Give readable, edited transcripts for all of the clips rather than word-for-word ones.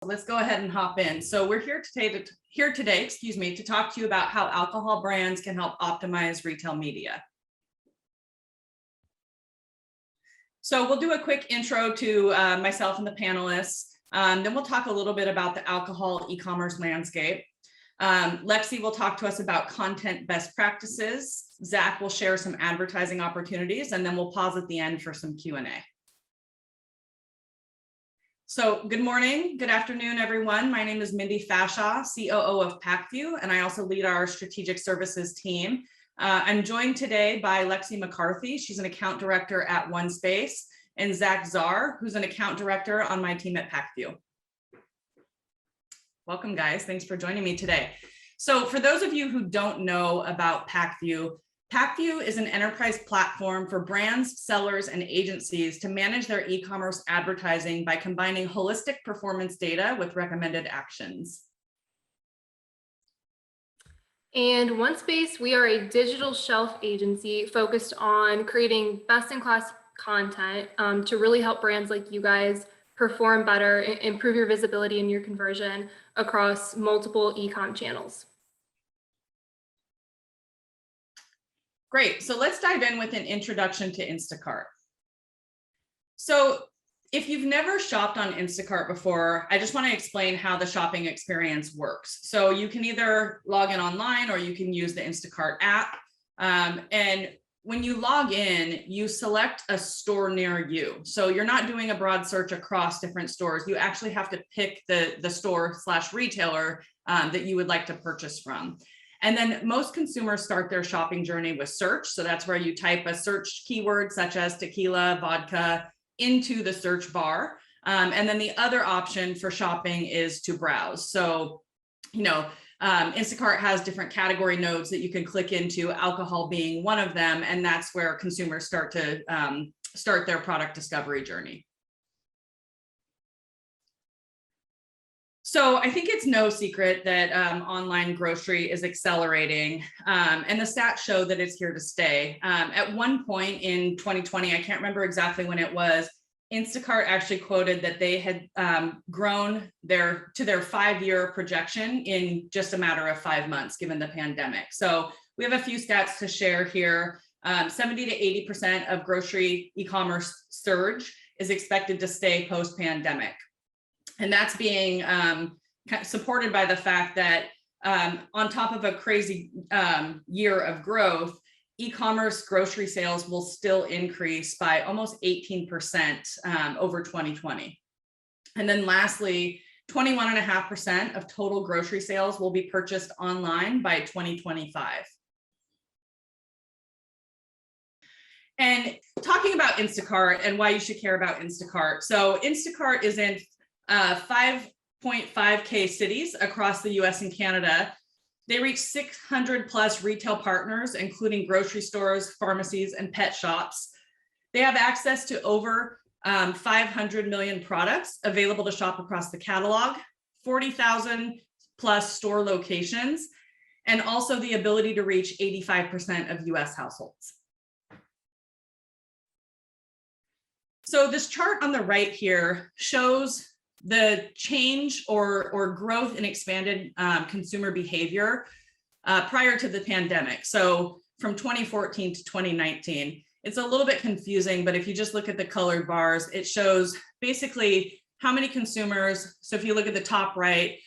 Let's go ahead and hop in. So we're here today to talk to you about how alcohol brands can help optimize retail media. So we'll do a quick intro to myself and the panelists. Then we'll talk a little bit about the alcohol e-commerce landscape. Lexi will talk to us about content best practices. Zach will share some advertising opportunities, and then we'll pause at the end for some Q&A. So good morning, good afternoon, everyone. My name is Mindy Fashaw, COO of PackView, and I also lead our strategic services team. I'm joined today by Lexi McCarthy. She's an account director at OneSpace, and Zach Czar, who's an account director on my team at PackView. Welcome, guys. Thanks for joining me today. So for those of you who don't know about PackView, PackView is an enterprise platform for brands, sellers, and agencies to manage their e-commerce advertising by combining holistic performance data with recommended actions. And OneSpace, we are a digital shelf agency focused on creating best-in-class content to really help brands like you guys perform better, improve your visibility and your conversion across multiple e-com channels. Great, so let's dive in with an introduction to Instacart. So if you've never shopped on Instacart before, I just want to explain how the shopping experience works. So you can either log in online or you can use the Instacart app. And when you log in, you select a store near you. So you're not doing a broad search across different stores. You actually have to pick the store/retailer that you would like to purchase from. And then most consumers start their shopping journey with search. So that's where you type a search keyword such as tequila, vodka into the search bar. And then the other option for shopping is to browse. So, Instacart has different category nodes that you can click into, alcohol being one of them. And that's where consumers start to start their product discovery journey. So I think it's no secret that online grocery is accelerating, and the stats show that it's here to stay. At one point in 2020, I can't remember exactly when it was, Instacart actually quoted that they had grown to their 5-year projection in just a matter of 5 months, given the pandemic. So we have a few stats to share here. 70 to 80% of grocery e-commerce surge is expected to stay post-pandemic. And that's being supported by the fact that on top of a crazy year of growth, e-commerce grocery sales will still increase by almost 18% over 2020. And then lastly, 21.5% of total grocery sales will be purchased online by 2025. And talking about Instacart and why you should care about Instacart. So Instacart is in 5.5K cities across the US and Canada. They reach 600 plus retail partners, including grocery stores, pharmacies, and pet shops. They have access to over 500 million products available to shop across the catalog, 40,000 plus store locations, and also the ability to reach 85% of US households. So this chart on the right here shows the change or growth in expanded consumer behavior prior to the pandemic. So from 2014 to 2019, it's a little bit confusing, but if you just look at the colored bars, it shows basically how many consumers. So if you look at the top right,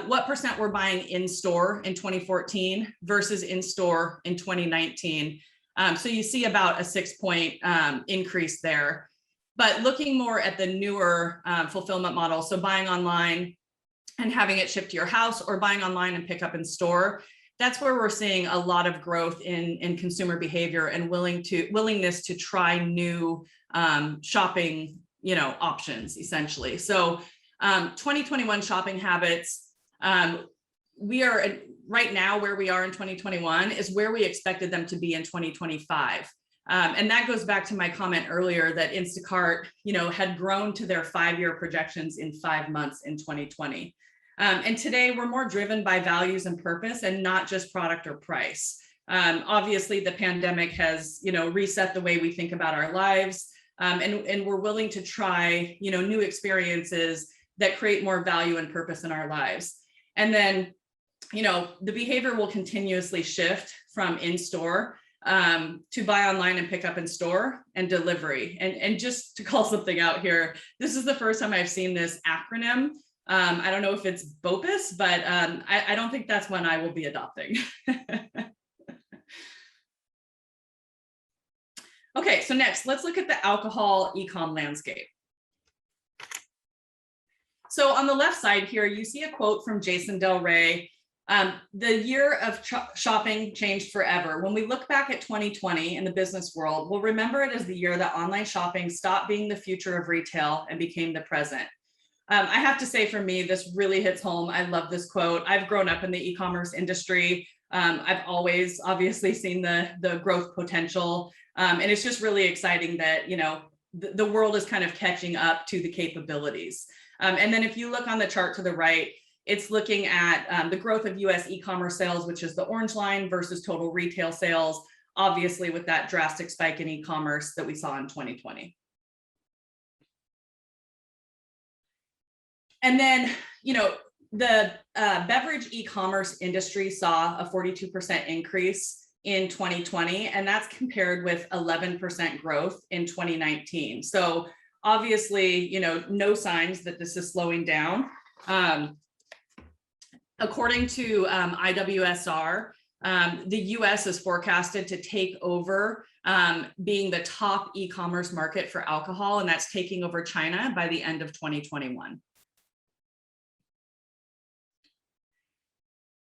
what percent were buying in store in 2014 versus in store in 2019. So you see about a 6-point increase there. But looking more at the newer fulfillment model, so buying online and having it shipped to your house or buying online and pick up in store, that's where we're seeing a lot of growth in consumer behavior and willingness to try new shopping options, essentially. So 2021 shopping habits, we are right now where we are in 2021 is where we expected them to be in 2025. And that goes back to my comment earlier that Instacart, had grown to their 5-year projections in 5 months in 2020. And today we're more driven by values and purpose and not just product or price. Obviously, the pandemic has, reset the way we think about our lives, and we're willing to try, new experiences that create more value and purpose in our lives. And then, you know, the behavior will continuously shift from in-store to buy online and pick up in store and delivery. And just to call something out here, this is the first time I've seen this acronym. I don't know if it's BOPUS, but I don't think that's one I will be adopting. Okay, so next, let's look at the alcohol e-com landscape. So on the left side here, you see a quote from Jason Del Rey. The year of shopping changed forever. When we look back at 2020 in the business world, we'll remember it as the year that online shopping stopped being the future of retail and became the present. I have to say, for me, this really hits home. I love this quote. I've grown up in the e-commerce industry. I've always obviously seen the growth potential. And it's just really exciting that, you know, the world is kind of catching up to the capabilities. And then if you look on the chart to the right, it's looking at the growth of US e-commerce sales, which is the orange line, versus total retail sales, obviously with that drastic spike in e-commerce that we saw in 2020. And then, you know, the beverage e-commerce industry saw a 42% increase in 2020, and that's compared with 11% growth in 2019. So obviously, you know, no signs that this is slowing down. According to IWSR, the US is forecasted to take over being the top e-commerce market for alcohol, and that's taking over China by the end of 2021.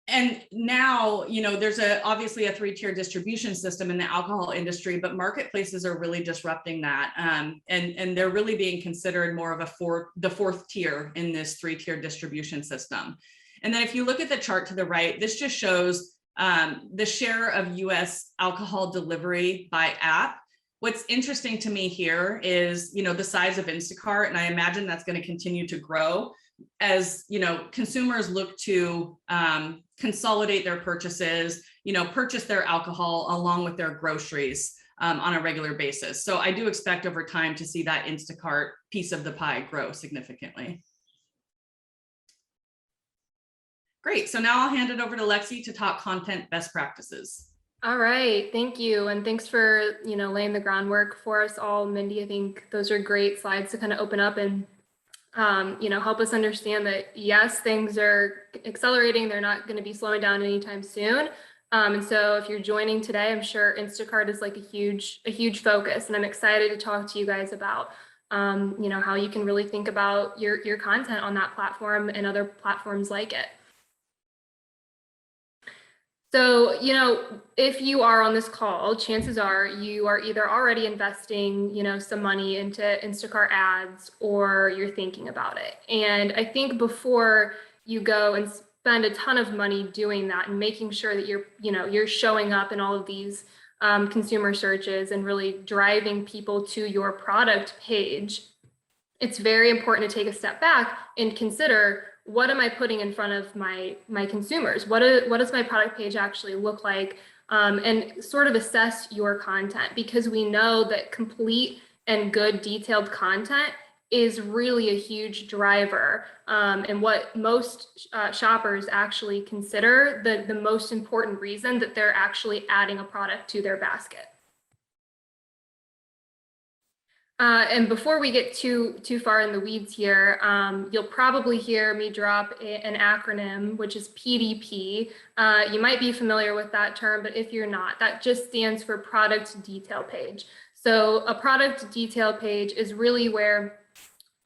And now, you know, there's obviously a 3-tier distribution system in the alcohol industry, but marketplaces are really disrupting that. And they're really being considered more of the fourth tier in this 3-tier distribution system. And then if you look at the chart to the right, this just shows the share of US alcohol delivery by app. What's interesting to me here is, you know, the size of Instacart, and I imagine that's going to continue to grow as, you know, consumers look to consolidate their purchases, you know, purchase their alcohol along with their groceries on a regular basis. So I do expect over time to see that Instacart piece of the pie grow significantly. Great, so now I'll hand it over to Lexi to talk content best practices. All right, thank you. And thanks for, you know, laying the groundwork for us all, Mindy. I think those are great slides to kind of open up and you know, help us understand that, yes, things are accelerating. They're not going to be slowing down anytime soon. And so if you're joining today, I'm sure Instacart is like a huge focus. And I'm excited to talk to you guys about, you know, how you can really think about your content on that platform and other platforms like it. So, you know, if you are on this call, chances are you are either already investing, you know, some money into Instacart ads, or you're thinking about it. And I think before you go and spend a ton of money doing that and making sure that you're showing up in all of these consumer searches and really driving people to your product page, it's very important to take a step back and consider, what am I putting in front of my consumers? What does my product page actually look like? And sort of assess your content, because we know that complete and good detailed content is really a huge driver, and what most shoppers actually consider the most important reason that they're actually adding a product to their basket. And before we get too far in the weeds here, you'll probably hear me drop an acronym, which is PDP. You might be familiar with that term, but if you're not, that just stands for product detail page. So a product detail page is really where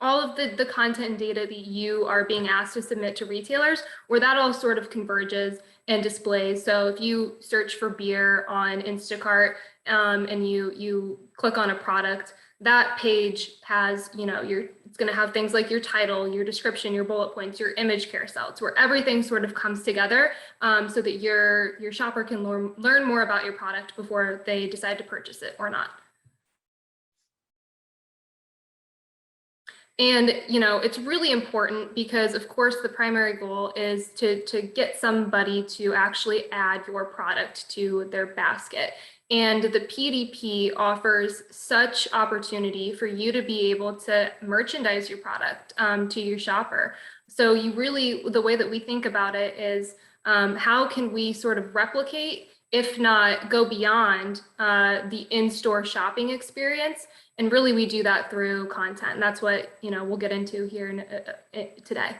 all of the content and data that you are being asked to submit to retailers, where that all sort of converges and displays. So if you search for beer on Instacart and you click on a product, that page has, you know, it's going to have things like your title, your description, your bullet points, your image carousels, where everything sort of comes together so that your shopper can learn more about your product before they decide to purchase it or not. And, it's really important because, of course, the primary goal is to get somebody to actually add your product to their basket. And the PDP offers such opportunity for you to be able to merchandise your product to your shopper. So the way that we think about it is, how can we sort of replicate, if not go beyond, the in-store shopping experience? And really, we do that through content. And that's what, we'll get into here today.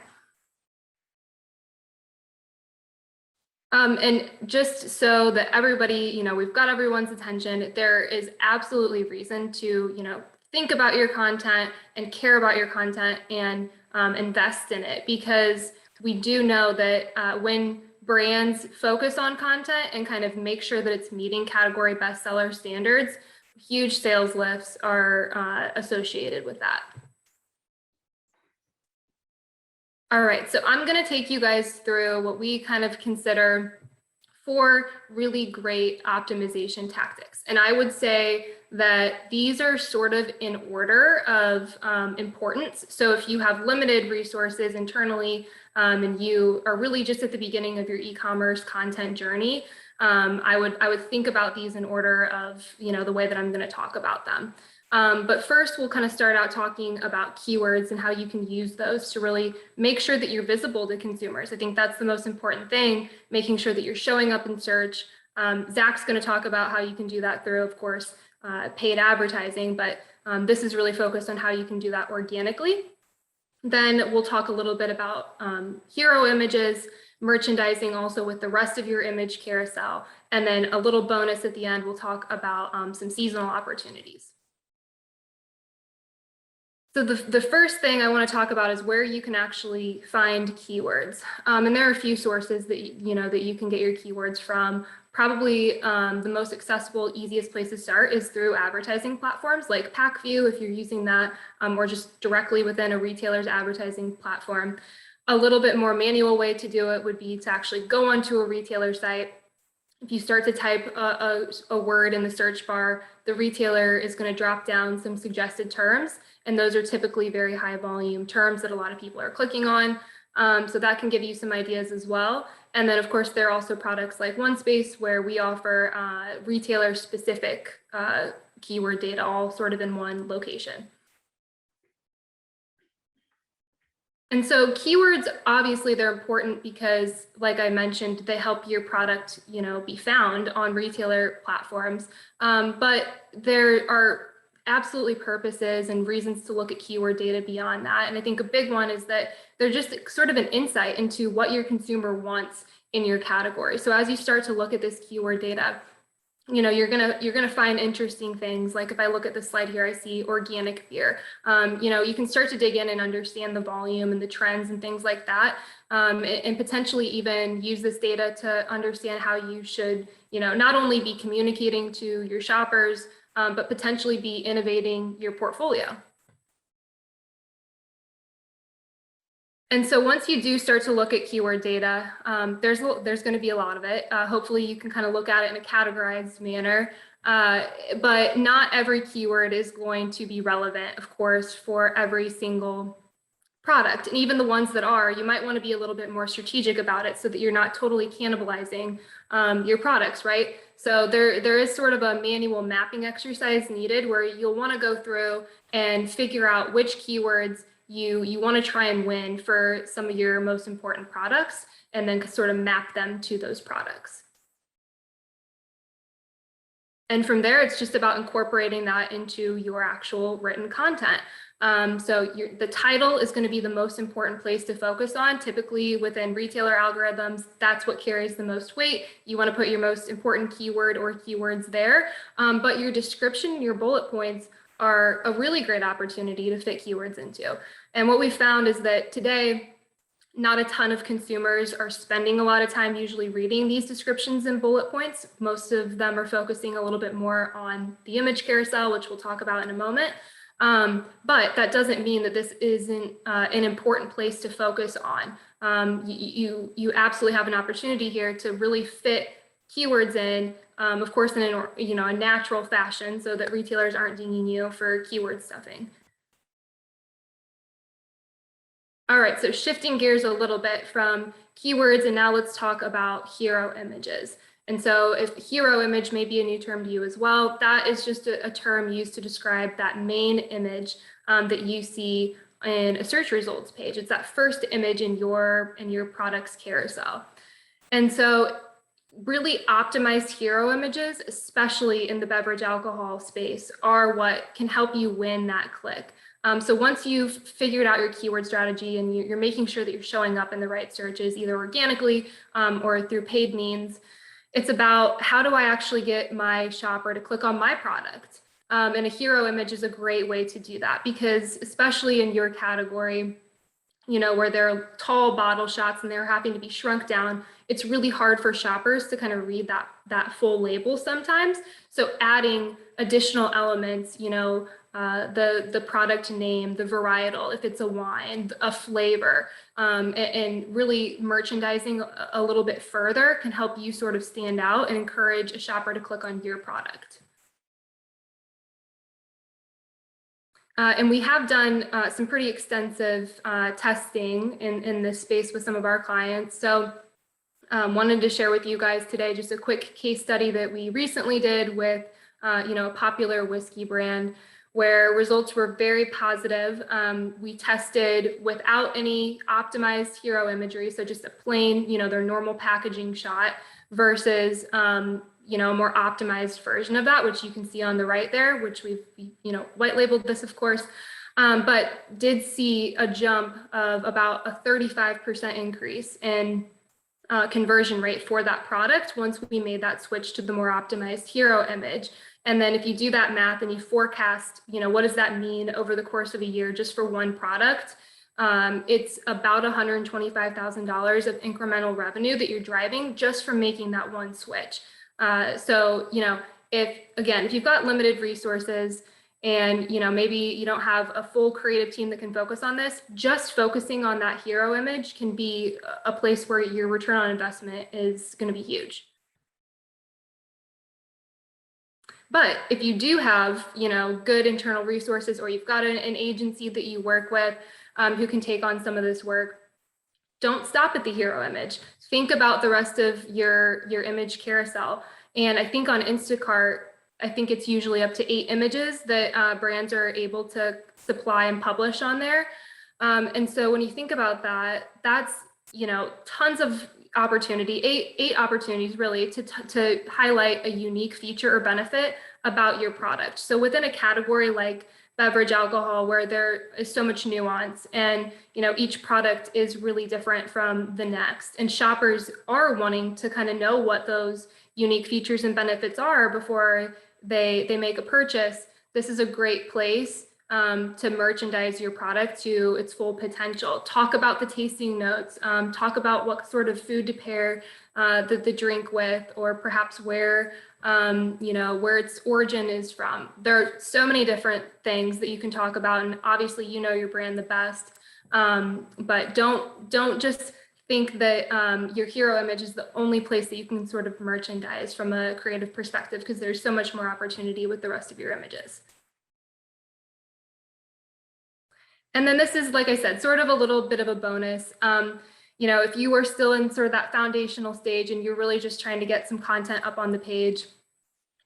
And just so that everybody, we've got everyone's attention, there is absolutely reason to, think about your content and care about your content and invest in it, because we do know that when brands focus on content and kind of make sure that it's meeting category bestseller standards, huge sales lifts are associated with that. All right, so I'm going to take you guys through what we kind of consider 4 really great optimization tactics. And I would say that these are sort of in order of importance. So if you have limited resources internally and you are really just at the beginning of your e-commerce content journey, I would think about these in order of, the way that I'm going to talk about them. But first, we'll kind of start out talking about keywords and how you can use those to really make sure that you're visible to consumers. I think that's the most important thing, making sure that you're showing up in search. Zach's going to talk about how you can do that through, of course, paid advertising, but this is really focused on how you can do that organically. Then we'll talk a little bit about hero images, merchandising also with the rest of your image carousel, and then a little bonus at the end, we'll talk about some seasonal opportunities. So the first thing I want to talk about is where you can actually find keywords. And there are a few sources that you can get your keywords from. Probably the most accessible, easiest place to start is through advertising platforms like PackView, if you're using that, or just directly within a retailer's advertising platform. A little bit more manual way to do it would be to actually go onto a retailer site. If you start to type a word in the search bar, the retailer is going to drop down some suggested terms, and those are typically very high volume terms that a lot of people are clicking on. So that can give you some ideas as well. And then, of course, there are also products like OneSpace where we offer retailer specific keyword data all sort of in one location. And so keywords, obviously, they're important because, like I mentioned, they help your product, be found on retailer platforms. But there are absolutely purposes and reasons to look at keyword data beyond that. And I think a big one is that they're just sort of an insight into what your consumer wants in your category. So as you start to look at this keyword data, you're gonna find interesting things. Like if I look at the slide here, I see organic beer. You can start to dig in and understand the volume and the trends and things like that, and potentially even use this data to understand how you should, not only be communicating to your shoppers, but potentially be innovating your portfolio. And so once you do start to look at keyword data, there's going to be a lot of it. Hopefully you can kind of look at it in a categorized manner, but not every keyword is going to be relevant, of course, for every single product. And even the ones that are, you might want to be a little bit more strategic about it so that you're not totally cannibalizing your products, right? So there is sort of a manual mapping exercise needed where you'll want to go through and figure out which keywords you want to try and win for some of your most important products, and then sort of map them to those products. And from there, it's just about incorporating that into your actual written content. So the title is going to be the most important place to focus on. Typically within retailer algorithms, that's what carries the most weight. You want to put your most important keyword or keywords there, but your description, your bullet points are a really great opportunity to fit keywords into. And what we found is that today, not a ton of consumers are spending a lot of time usually reading these descriptions and bullet points. Most of them are focusing a little bit more on the image carousel, which we'll talk about in a moment. But that doesn't mean that this isn't an important place to focus on. You absolutely have an opportunity here to really fit keywords in, of course, in a natural fashion, so that retailers aren't dinging you for keyword stuffing. All right, so shifting gears a little bit from keywords, and now let's talk about hero images. And so if hero image may be a new term to you as well, that is just a term used to describe that main image that you see in a search results page. It's that first image in your product's carousel. And so really optimized hero images, especially in the beverage alcohol space, are what can help you win that click. So once you've figured out your keyword strategy and you're making sure that you're showing up in the right searches, either organically or through paid means, it's about how do I actually get my shopper to click on my product? And a hero image is a great way to do that, because especially in your category, where there are tall bottle shots and they're having to be shrunk down, it's really hard for shoppers to kind of read that full label sometimes. So adding additional elements, the product name, the varietal, if it's a wine, a flavor, and really merchandising a little bit further can help you sort of stand out and encourage a shopper to click on your product. And we have done some pretty extensive testing in this space with some of our clients. So wanted to share with you guys today just a quick case study that we recently did with a popular whiskey brand, where results were very positive. We tested without any optimized hero imagery, so just a plain, their normal packaging shot versus a more optimized version of that, which you can see on the right there, which we've, white labeled this, of course, but did see a jump of about a 35% increase in conversion rate for that product once we made that switch to the more optimized hero image. And then if you do that math and you forecast, what does that mean over the course of a year just for one product? It's about $125,000 of incremental revenue that you're driving just from making that one switch. So, if you've got limited resources and, maybe you don't have a full creative team that can focus on this, just focusing on that hero image can be a place where your return on investment is going to be huge. But if you do have, good internal resources, or you've got an agency that you work with who can take on some of this work, don't stop at the hero image. Think about the rest of your image carousel. And I think on Instacart, I think it's usually up to 8 images that brands are able to supply and publish on there. And so when you think about that, that's, tons of opportunity, eight opportunities really to highlight a unique feature or benefit about your product. So within a category like beverage alcohol, where there is so much nuance and each product is really different from the next, and shoppers are wanting to kind of know what those unique features and benefits are before they make a purchase, this is a great place to merchandise your product to its full potential. Talk about the tasting notes, talk about what sort of food to pair the drink with, or perhaps where where its origin is from. There are so many different things that you can talk about, and obviously your brand the best, but don't just think that your hero image is the only place that you can sort of merchandise from a creative perspective, because there's so much more opportunity with the rest of your images. And then this is, like I said, sort of a little bit of a bonus. If you are still in sort of that foundational stage and you're really just trying to get some content up on the page,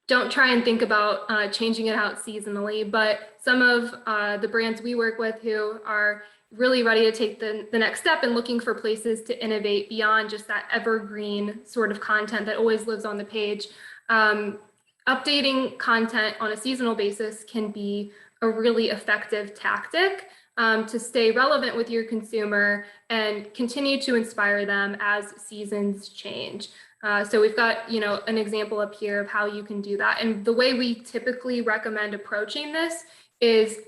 don't try and think about changing it out seasonally. But some of the brands we work with who are really ready to take the next step and looking for places to innovate beyond just that evergreen sort of content that always lives on the page, updating content on a seasonal basis can be a really effective tactic to stay relevant with your consumer and continue to inspire them as seasons change. So we've got, an example up here of how you can do that. And the way we typically recommend approaching this is,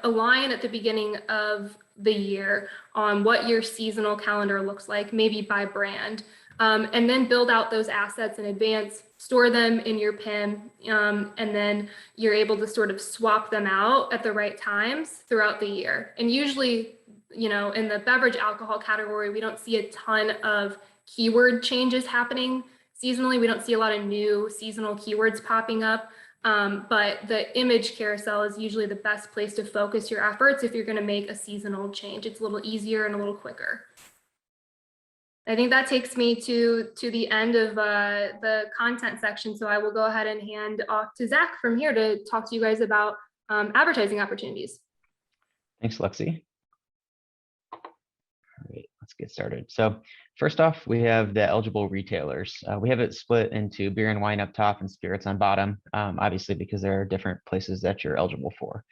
align at the beginning of the year on what your seasonal calendar looks like, maybe by brand, and then build out those assets in advance, store them in your PIM, and then you're able to sort of swap them out at the right times throughout the year. And usually, in the beverage alcohol category, we don't see a ton of keyword changes happening seasonally. We don't see a lot of new seasonal keywords popping up. But the image carousel is usually the best place to focus your efforts if you're going to make a seasonal change. It's a little easier and a little quicker. I think that takes me to the end of the content section. So I will go ahead and hand off to Zach from here to talk to you guys about advertising opportunities. Thanks, Lexi. All right, let's get started. So first off, we have the eligible retailers. We have it split into beer and wine up top and spirits on bottom, obviously because there are different places that you're eligible for.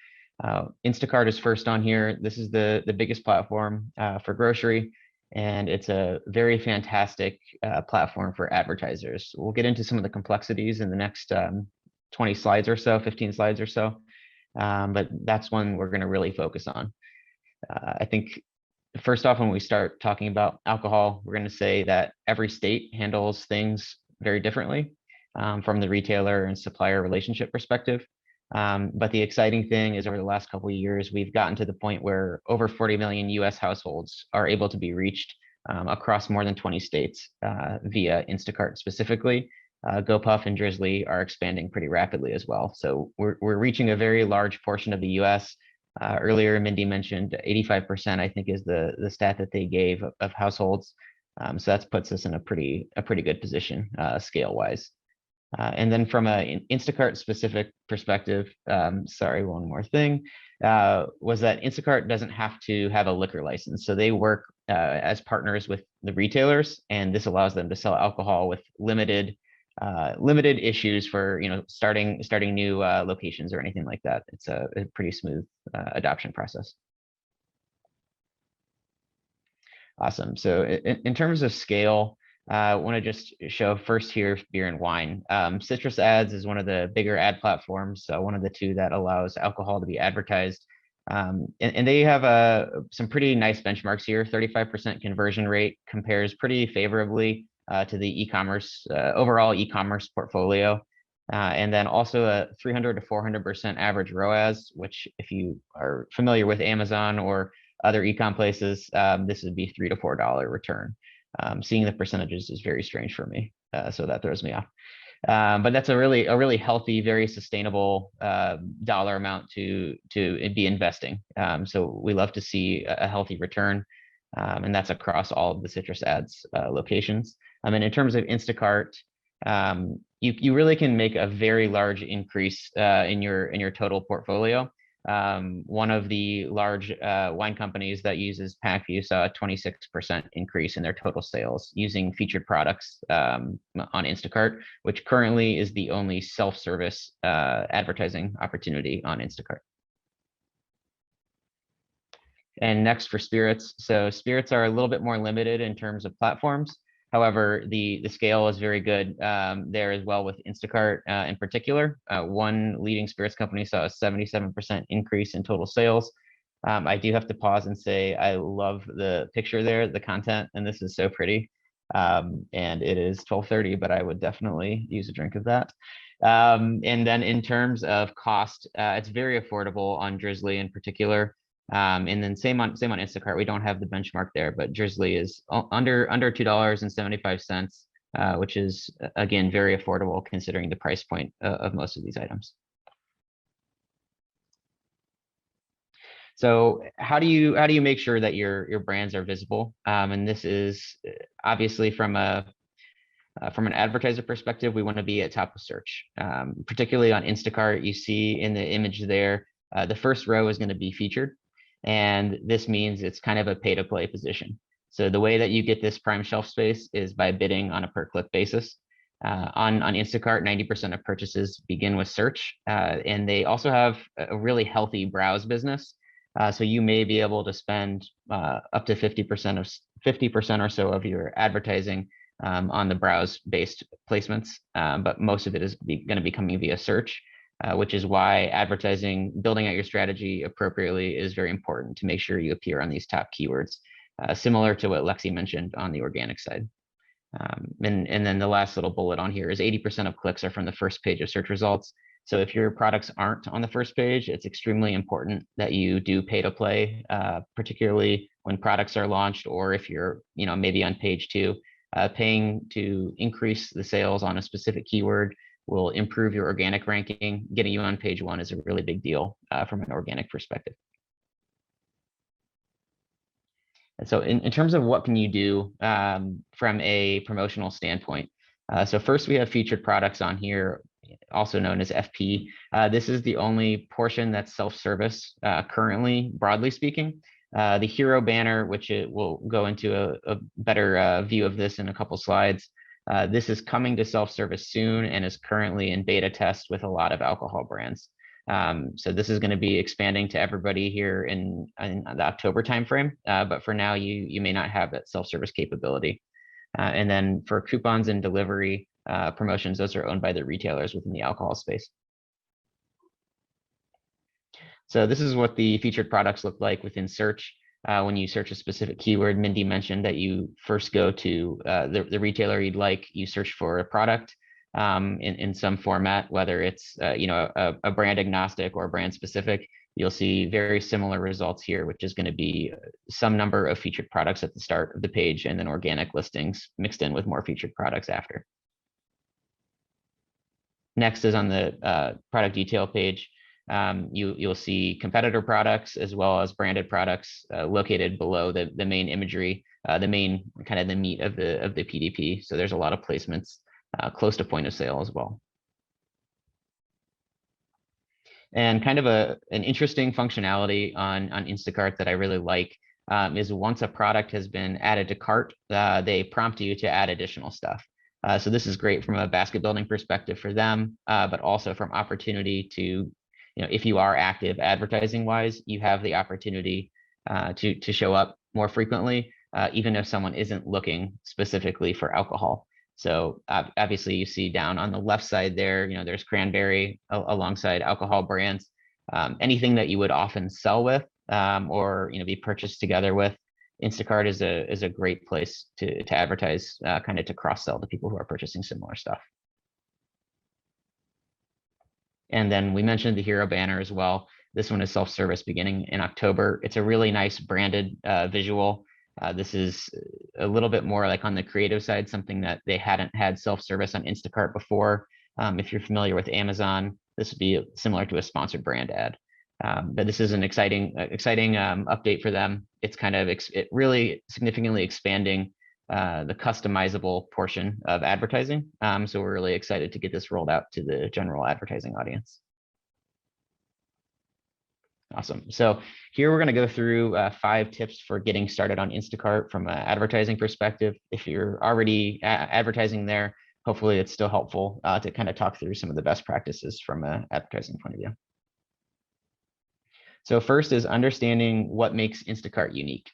Instacart is first on here. This is the biggest platform for grocery, and it's a very fantastic platform for advertisers. We'll get into some of the complexities in the next 20 slides or so, 15 slides or so, but that's one we're going to really focus on. I think first off, when we start talking about alcohol, we're going to say that every state handles things very differently from the retailer and supplier relationship perspective. But the exciting thing is over the last couple of years, we've gotten to the point where over 40 million US households are able to be reached across more than 20 states via Instacart specifically. GoPuff and Drizzly are expanding pretty rapidly as well. So we're reaching a very large portion of the US. Earlier, Mindy mentioned 85%, I think, is the stat that they gave of households. So that puts us in a pretty good position scale-wise. And then from an Instacart specific perspective, sorry, one more thing, was that Instacart doesn't have to have a liquor license. So they work as partners with the retailers, and this allows them to sell alcohol with limited issues for starting new locations or anything like that. It's a pretty smooth adoption process. Awesome. So in terms of scale, I want to just show first here beer and wine. Citrus Ads is one of the bigger ad platforms, one of the two that allows alcohol to be advertised. And they have some pretty nice benchmarks here. 35% conversion rate compares pretty favorably to the e-commerce, overall e-commerce portfolio. And then also a 300 to 400% average ROAS, which if you are familiar with Amazon or other e-com places, this would be $3 to $4 return. Seeing the percentages is very strange for me, so that throws me off. But that's a really healthy, very sustainable dollar amount to be investing. So we love to see a healthy return, and that's across all of the Citrus Ads locations. And in terms of Instacart, you really can make a very large increase in your total portfolio. One of the large wine companies that uses PackView saw a 26% increase in their total sales using featured products on Instacart, which currently is the only self-service advertising opportunity on Instacart. And next for spirits. So spirits are a little bit more limited in terms of platforms. However, the scale is very good there as well with Instacart in particular. One leading spirits company saw a 77% increase in total sales. I do have to pause and say I love the picture there, the content, and this is so pretty. And it is 12:30, but I would definitely use a drink of that. And then in terms of cost, it's very affordable on Drizzly in particular. And then same on Instacart. We don't have the benchmark there, but Drizzly is under $2.75, which is again very affordable considering the price point of most of these items. So how do you make sure that your brands are visible? And this is obviously from an advertiser perspective, we want to be at top of search, particularly on Instacart. You see in the image there, the first row is going to be featured. And this means it's kind of a pay to play position. So the way that you get this prime shelf space is by bidding on a per click basis. On Instacart, 90% of purchases begin with search, and they also have a really healthy browse business. So you may be able to spend up to 50% or so of your advertising on the browse based placements, but most of it is going to be coming via search. Which is why advertising, building out your strategy appropriately is very important to make sure you appear on these top keywords, similar to what Lexi mentioned on the organic side. And then the last little bullet on here is 80% of clicks are from the first page of search results. So if your products aren't on the first page, it's extremely important that you do pay to play, particularly when products are launched, or if you're maybe on page 2, paying to increase the sales on a specific keyword will improve your organic ranking. Getting you on page 1 is a really big deal from an organic perspective. And so in terms of what can you do from a promotional standpoint, so first we have featured products on here, also known as FP. This is the only portion that's self-service currently, broadly speaking. The hero banner, which we'll go into a better view of this in a couple slides. This is coming to self-service soon and is currently in beta test with a lot of alcohol brands. So this is going to be expanding to everybody here in the October timeframe, but for now you may not have that self-service capability. And then for coupons and delivery promotions, those are owned by the retailers within the alcohol space. So this is what the featured products look like within search. When you search a specific keyword, Mindy mentioned that you first go to the retailer you'd like, you search for a product in some format, whether it's a brand agnostic or brand specific. You'll see very similar results here, which is going to be some number of featured products at the start of the page and then organic listings mixed in with more featured products after. Next is on the product detail page. You'll see competitor products as well as branded products located below the main imagery, the main kind of the meat of the PDP. So there's a lot of placements close to point of sale as well. And kind of an interesting functionality on Instacart that I really like is once a product has been added to cart, they prompt you to add additional stuff. So this is great from a basket building perspective for them, but also from opportunity to, if you are active advertising wise, you have the opportunity to show up more frequently, even if someone isn't looking specifically for alcohol. So obviously you see down on the left side there, there's cranberry alongside alcohol brands, anything that you would often sell with or be purchased together with. Instacart is a great place to advertise, kind of to cross-sell to people who are purchasing similar stuff. And then we mentioned the hero banner as well. This one is self-service beginning in October. It's a really nice branded visual. This is a little bit more like on the creative side, something that they hadn't had self-service on Instacart before. If you're familiar with Amazon, this would be similar to a sponsored brand ad. But this is an exciting update for them. It's kind of it really significantly expanding the customizable portion of advertising. So we're really excited to get this rolled out to the general advertising audience. Awesome. So here we're going to go through 5 tips for getting started on Instacart from an advertising perspective. If you're already advertising there, hopefully it's still helpful to kind of talk through some of the best practices from an advertising point of view. So first is understanding what makes Instacart unique.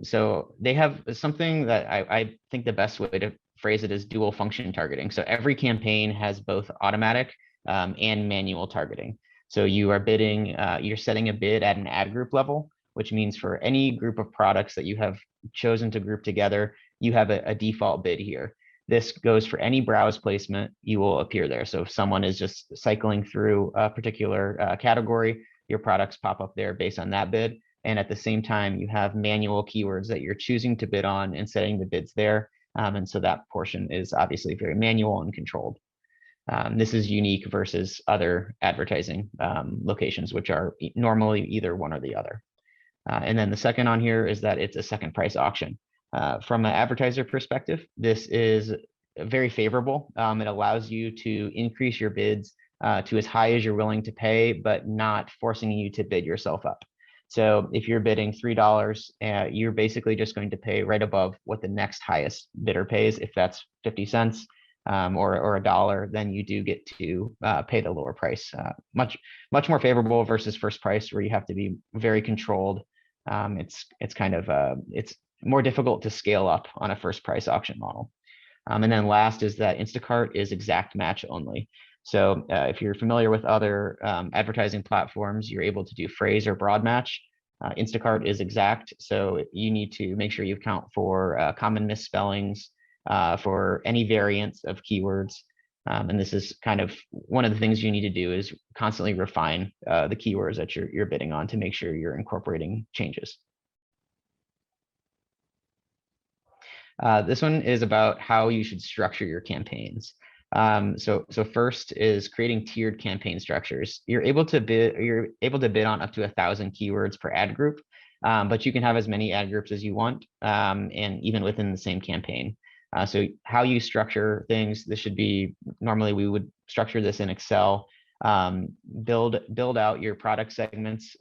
So they have something that I think the best way to phrase it is dual function targeting. So every campaign has both automatic and manual targeting. So you are bidding, you're setting a bid at an ad group level, which means for any group of products that you have chosen to group together, you have a default bid here. This goes for any browse placement, you will appear there. So if someone is just cycling through a particular category, your products pop up there based on that bid. And at the same time, you have manual keywords that you're choosing to bid on and setting the bids there. And so that portion is obviously very manual and controlled. This is unique versus other advertising locations, which are normally either one or the other. And then the second on here is that it's a second price auction. From an advertiser perspective, this is very favorable. It allows you to increase your bids to as high as you're willing to pay, but not forcing you to bid yourself up. So if you're bidding $3, you're basically just going to pay right above what the next highest bidder pays. If that's 50 cents or $1, then you do get to pay the lower price. Much more favorable versus first price, where you have to be very controlled. It's kind of it's more difficult to scale up on a first price auction model. And then last is that Instacart is exact match only. So if you're familiar with other advertising platforms, you're able to do phrase or broad match. Instacart is exact, so you need to make sure you account for common misspellings, for any variants of keywords. And this is kind of one of the things you need to do is constantly refine the keywords that you're bidding on to make sure you're incorporating changes. This one is about how you should structure your campaigns. So first is creating tiered campaign structures. You're able to bid on up to 1,000 keywords per ad group, but you can have as many ad groups as you want, and even within the same campaign. So how you structure things, this should be, normally we would structure this in Excel, build out your product segments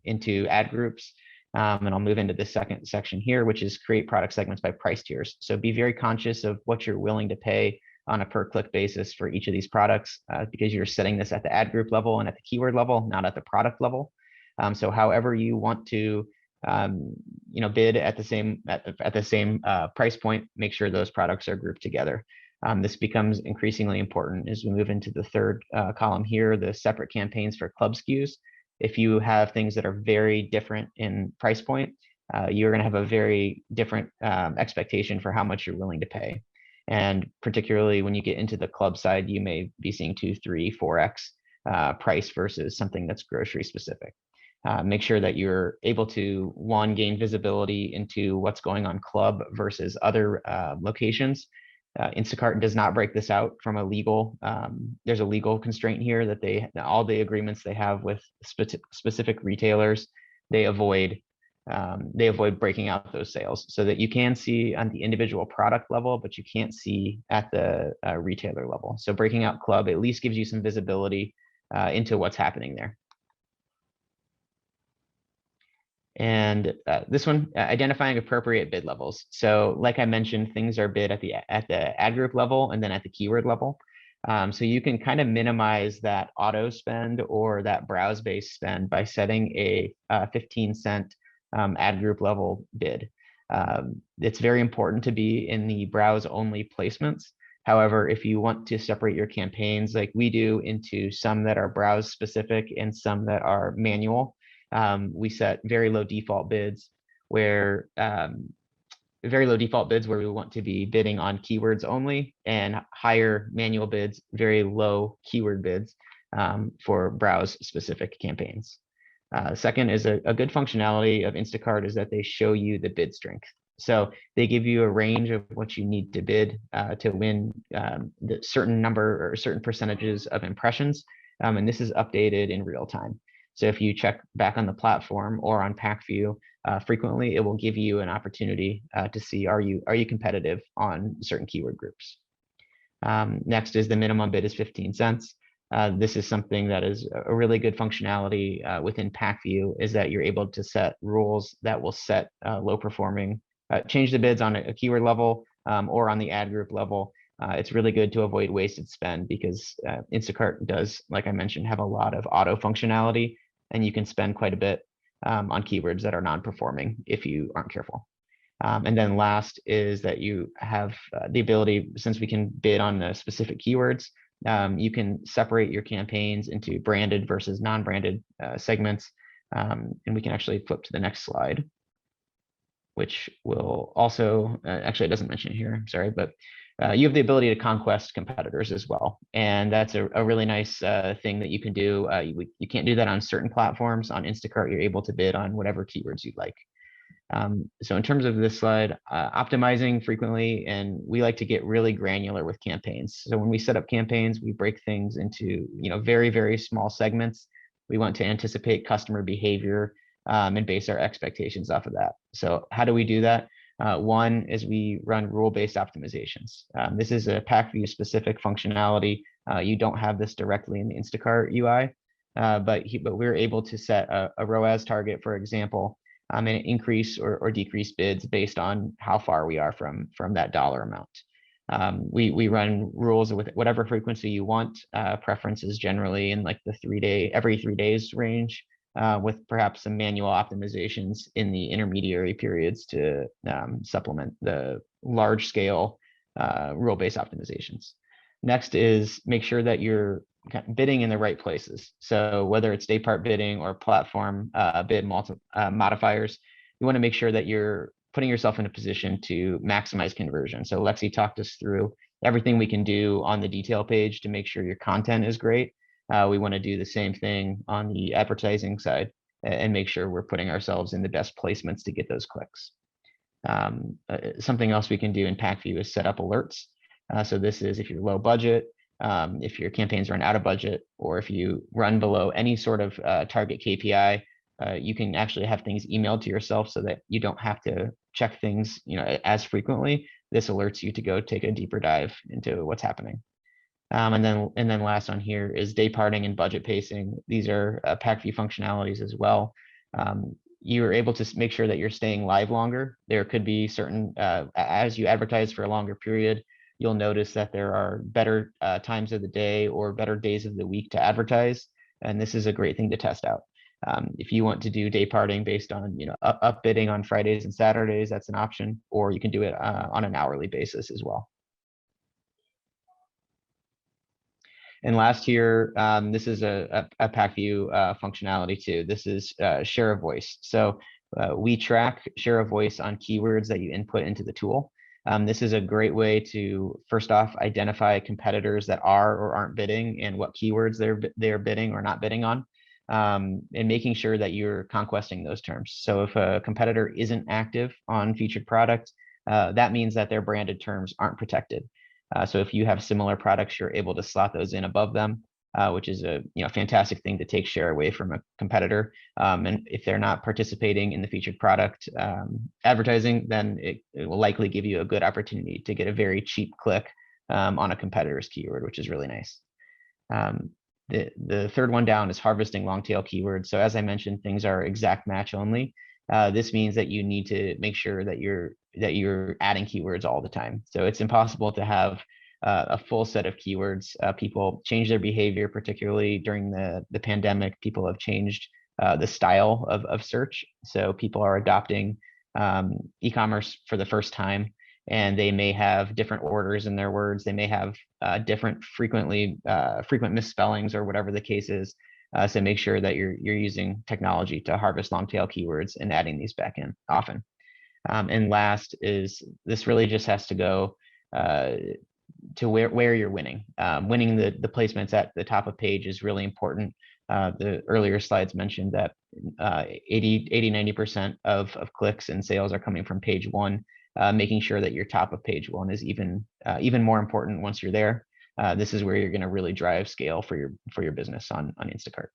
into ad groups. And I'll move into the second section here, which is create product segments by price tiers. So be very conscious of what you're willing to pay on a per click basis for each of these products, because you're setting this at the ad group level and at the keyword level, not at the product level. So however you want to bid at the same price point, make sure those products are grouped together. This becomes increasingly important as we move into the third column here, the separate campaigns for club SKUs. If you have things that are very different in price point, you're going to have a very different expectation for how much you're willing to pay. And particularly when you get into the club side, you may be seeing 2, 3, 4x price versus something that's grocery specific. Make sure that you're able to, one, gain visibility into what's going on club versus other locations. Instacart does not break this out from a legal, there's a legal constraint here that all the agreements they have with specific retailers, they avoid breaking out those sales, so that you can see on the individual product level, but you can't see at the retailer level. So breaking out club at least gives you some visibility into what's happening there. And this one, identifying appropriate bid levels. So like I mentioned, things are bid at the ad group level and then at the keyword level. So you can kind of minimize that auto spend or that browse-based spend by setting a 15-cent ad group level bid. It's very important to be in the browse-only placements. However, if you want to separate your campaigns like we do into some that are browse specific and some that are manual, we set very low default bids where we want to be bidding on keywords only, and higher manual bids, very low keyword bids for browse specific campaigns. Second is a good functionality of Instacart is that they show you the bid strength. So they give you a range of what you need to bid to win the certain number or certain percentages of impressions. And this is updated in real time. So if you check back on the platform or on PackView frequently, it will give you an opportunity to see, are you competitive on certain keyword groups. Next is the minimum bid is 15 cents. This is something that is a really good functionality within PackView, is that you're able to set rules that will set low performing, change the bids on a keyword level or on the ad group level. It's really good to avoid wasted spend, because Instacart does, like I mentioned, have a lot of auto functionality, and you can spend quite a bit on keywords that are non-performing if you aren't careful. And then last is that you have the ability, since we can bid on the specific keywords, you can separate your campaigns into branded versus non-branded segments. And we can actually flip to the next slide, which will also, actually it doesn't mention it here, I'm sorry, but you have the ability to conquest competitors as well. And that's a really nice thing that you can do. You can't do that on certain platforms. On Instacart, you're able to bid on whatever keywords you'd like. So in terms of this slide, optimizing frequently, and we like to get really granular with campaigns. So when we set up campaigns, we break things into very, very small segments. We want to anticipate customer behavior and base our expectations off of that. So how do we do that? One is we run rule-based optimizations. This is a PackView specific functionality. You don't have this directly in the Instacart UI, but we're able to set a ROAS target, for example, and increase or decrease bids based on how far we are from that dollar amount. We run rules with whatever frequency you want. Preferences generally in like the every 3 days range, with perhaps some manual optimizations in the intermediary periods to supplement the large scale rule-based optimizations. Next is make sure that you're bidding in the right places. So whether it's day part bidding or platform bid modifiers, you want to make sure that you're putting yourself in a position to maximize conversion. So Lexi talked us through everything we can do on the detail page to make sure your content is great. We want to do the same thing on the advertising side and make sure we're putting ourselves in the best placements to get those clicks. Something else we can do in PackView is set up alerts. So this is if you're low budget if your campaigns run out of budget, or if you run below any sort of target KPI, you can actually have things emailed to yourself so that you don't have to check things, as frequently. This alerts you to go take a deeper dive into what's happening. And then last on here is day parting and budget pacing. These are pack view functionalities as well. You're able to make sure that you're staying live longer. There could be certain, as you advertise for a longer period, you'll notice that there are better times of the day or better days of the week to advertise. And this is a great thing to test out. If you want to do day parting based on, up bidding on Fridays and Saturdays, that's an option, or you can do it on an hourly basis as well. And last here, this is a pack view functionality too. This is share of voice. So we track share of voice on keywords that you input into the tool. This is a great way to, first off, identify competitors that are or aren't bidding and what keywords they're bidding or not bidding on, and making sure that you're conquesting those terms. So if a competitor isn't active on featured product, that means that their branded terms aren't protected. So if you have similar products, you're able to slot those in above them, which is a fantastic thing to take share away from a competitor. And if they're not participating in the featured product advertising, then it will likely give you a good opportunity to get a very cheap click on a competitor's keyword, which is really nice. The third one down is harvesting long tail keywords. So as I mentioned, things are exact match only. This means that you need to make sure that you're adding keywords all the time. So it's impossible to have a full set of keywords. People change their behavior, particularly during the pandemic. People have changed the style of search. So people are adopting e-commerce for the first time, and they may have different orders in their words. They may have different frequent misspellings or whatever the case is. So make sure that you're using technology to harvest long tail keywords and adding these back in often. And last is, this really just has to go to where you're winning. Winning the placements at the top of page is really important. The earlier slides mentioned that 80-90% of clicks and sales are coming from page one. Making sure that your top of page one is even more important once you're there. This is where you're going to really drive scale for your business on Instacart.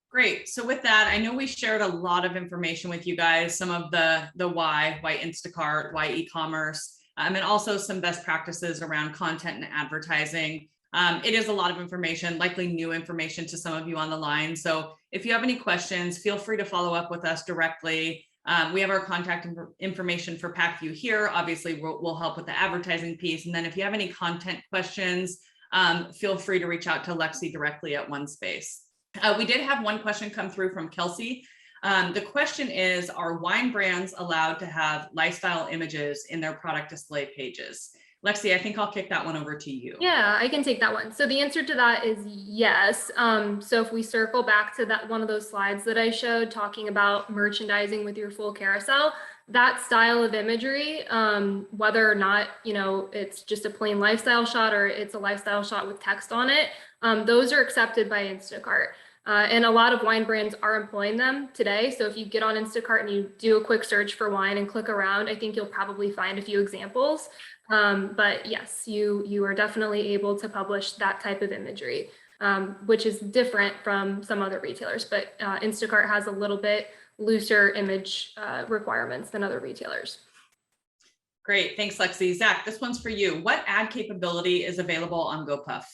Great. So with that, I know we shared a lot of information with you guys, some of the why Instacart, why e-commerce, and also some best practices around content and advertising. It is a lot of information, likely new information to some of you on the line. So if you have any questions, feel free to follow up with us directly. We have our contact information for PackView here. Obviously, we'll help with the advertising piece. And then if you have any content questions, feel free to reach out to Lexi directly at OneSpace. We did have one question come through from Kelsey. The question is, are wine brands allowed to have lifestyle images in their product display pages? Lexi, I think I'll kick that one over to you. Yeah, I can take that one. So the answer to that is yes. So if we circle back to that one of those slides that I showed talking about merchandising with your full carousel, that style of imagery, whether or not, it's just a plain lifestyle shot or it's a lifestyle shot with text on it, those are accepted by Instacart. And a lot of wine brands are employing them today. So if you get on Instacart and you do a quick search for wine and click around, I think you'll probably find a few examples. But yes, you are definitely able to publish that type of imagery, which is different from some other retailers. But Instacart has a little bit looser image requirements than other retailers. Great, thanks, Lexi. Zach, this one's for you. What ad capability is available on GoPuff?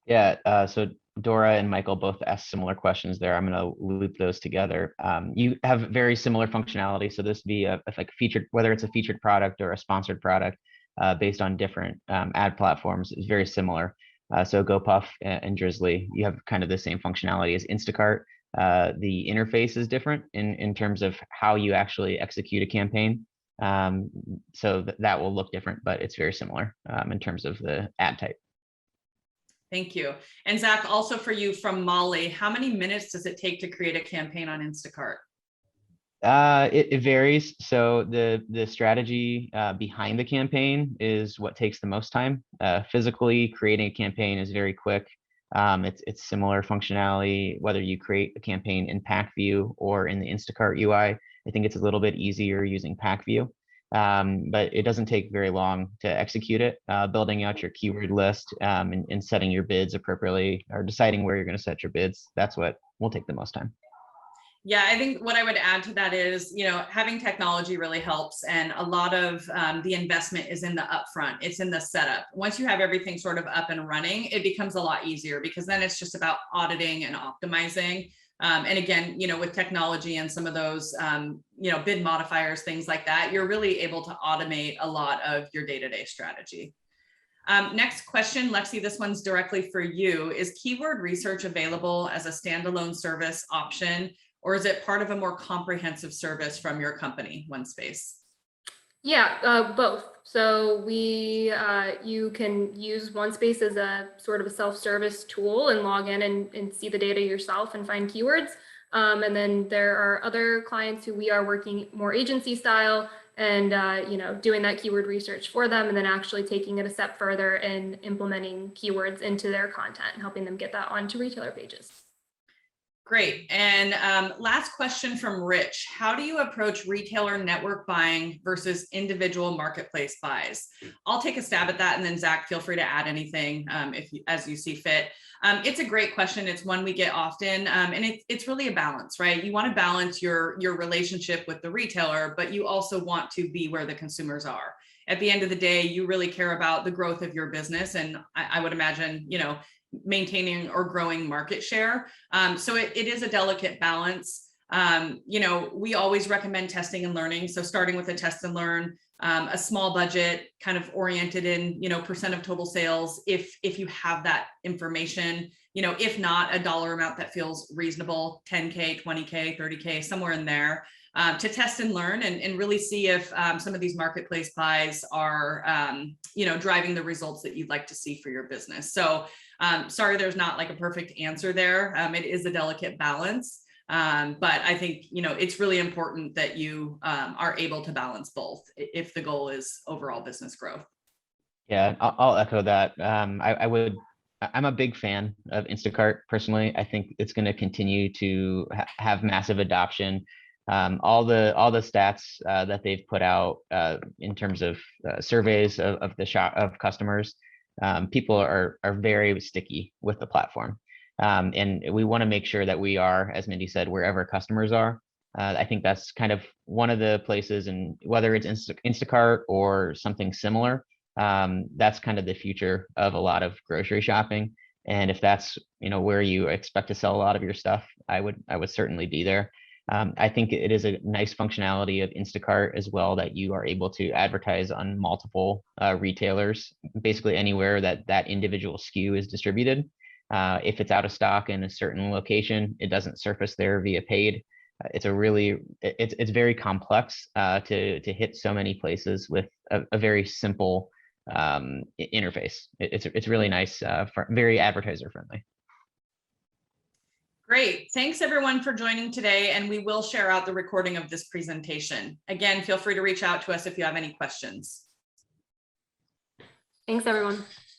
Yeah, so Dora and Michael both asked similar questions there. I'm going to loop those together. You have very similar functionality. So this would be like featured, whether it's a featured product or a sponsored product based on different ad platforms, is very similar. So GoPuff and Drizzly, you have kind of the same functionality as Instacart. The interface is different in terms of how you actually execute a campaign. So that will look different, but it's very similar in terms of the ad type. Thank you. And Zach, also for you from Molly, how many minutes does it take to create a campaign on Instacart? It varies. So the strategy behind the campaign is what takes the most time. Physically creating a campaign is very quick. It's similar functionality, whether you create a campaign in PackView or in the Instacart UI. I think it's a little bit easier using PackView. but it doesn't take very long to execute it. Building out your keyword list and setting your bids appropriately, or deciding where you're going to set your bids, that's what will take the most time. Yeah, I think what I would add to that is, having technology really helps. And a lot of the investment is in the upfront, it's in the setup. Once you have everything sort of up and running, it becomes a lot easier, because then it's just about auditing and optimizing. And again, with technology and some of those, bid modifiers, things like that, you're really able to automate a lot of your day-to-day strategy. Next question, Lexi, this one's directly for you. Is keyword research available as a standalone service option, or is it part of a more comprehensive service from your company, OneSpace? Yeah, both. So you can use OneSpace as a sort of a self-service tool and log in and see the data yourself and find keywords. And then there are other clients who we are working more agency style and doing that keyword research for them, and then actually taking it a step further and implementing keywords into their content and helping them get that onto retailer pages. Great. And last question from Rich. How do you approach retailer network buying versus individual marketplace buys? I'll take a stab at that, and then Zach, feel free to add anything as you see fit. It's a great question. It's one we get often, and it's really a balance, right? You want to balance your relationship with the retailer, but you also want to be where the consumers are. At the end of the day, you really care about the growth of your business, and I would imagine, maintaining or growing market share. So it is a delicate balance. We always recommend testing and learning. So starting with a test and learn, a small budget, kind of oriented in, percent of total sales, if you have that information, if not, a dollar amount that feels reasonable, 10K, 20K, 30K, somewhere in there, to test and learn and really see if some of these marketplace buys are, driving the results that you'd like to see for your business. So sorry, there's not like a perfect answer there. It is a delicate balance. But I think, it's really important that you are able to balance both if the goal is overall business growth. Yeah, I'll echo that. I'm a big fan of Instacart personally. I think it's going to continue to have massive adoption. All the stats that they've put out in terms of surveys of customers, people are very sticky with the platform. And we want to make sure that we are, as Mindy said, wherever customers are. I think that's kind of one of the places, and whether it's Instacart or something similar, that's kind of the future of a lot of grocery shopping. And if that's, where you expect to sell a lot of your stuff, I would certainly be there. I think it is a nice functionality of Instacart as well, that you are able to advertise on multiple retailers, basically anywhere that individual SKU is distributed. If it's out of stock in a certain location, it doesn't surface there via paid. It's very complex to hit so many places with a very simple interface. It's really nice, very advertiser friendly. Great. Thanks everyone for joining today, and we will share out the recording of this presentation. Again, feel free to reach out to us if you have any questions. Thanks everyone.